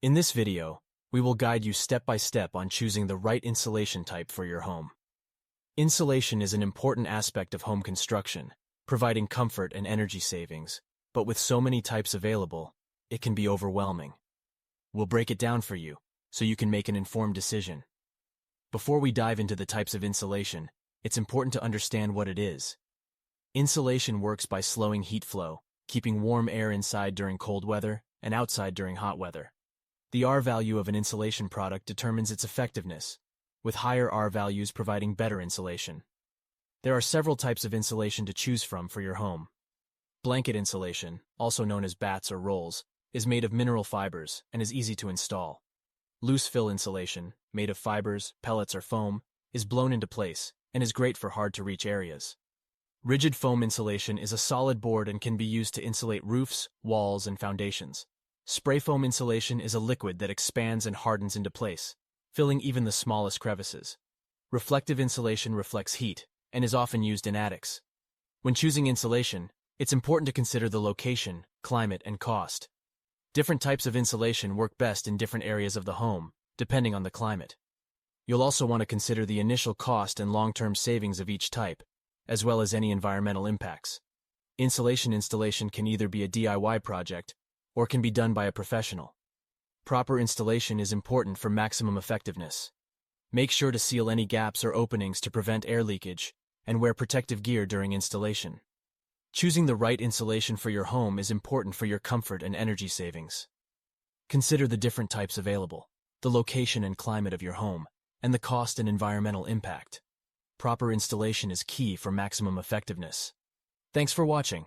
In this video, we will guide you step by step on choosing the right insulation type for your home. Insulation is an important aspect of home construction, providing comfort and energy savings, but with so many types available, it can be overwhelming. We'll break it down for you, so you can make an informed decision. Before we dive into the types of insulation, it's important to understand what it is. Insulation works by slowing heat flow, keeping warm air inside during cold weather and outside during hot weather. The R value of an insulation product determines its effectiveness, with higher R values providing better insulation. There are several types of insulation to choose from for your home. Blanket insulation, also known as bats or rolls, is made of mineral fibers and is easy to install. Loose fill insulation, made of fibers, pellets, or foam, is blown into place and is great for hard-to-reach areas. Rigid foam insulation is a solid board and can be used to insulate roofs, walls, and foundations. Spray foam insulation is a liquid that expands and hardens into place, filling even the smallest crevices. Reflective insulation reflects heat and is often used in attics. When choosing insulation, it's important to consider the location, climate, and cost. Different types of insulation work best in different areas of the home, depending on the climate. You'll also want to consider the initial cost and long-term savings of each type, as well as any environmental impacts. Insulation installation can either be a DIY project or can be done by a professional. Proper installation is important for maximum effectiveness. Make sure to seal any gaps or openings to prevent air leakage and wear protective gear during installation. Choosing the right insulation for your home is important for your comfort and energy savings. Consider the different types available, the location and climate of your home, and the cost and environmental impact. Proper installation is key for maximum effectiveness. Thanks for watching.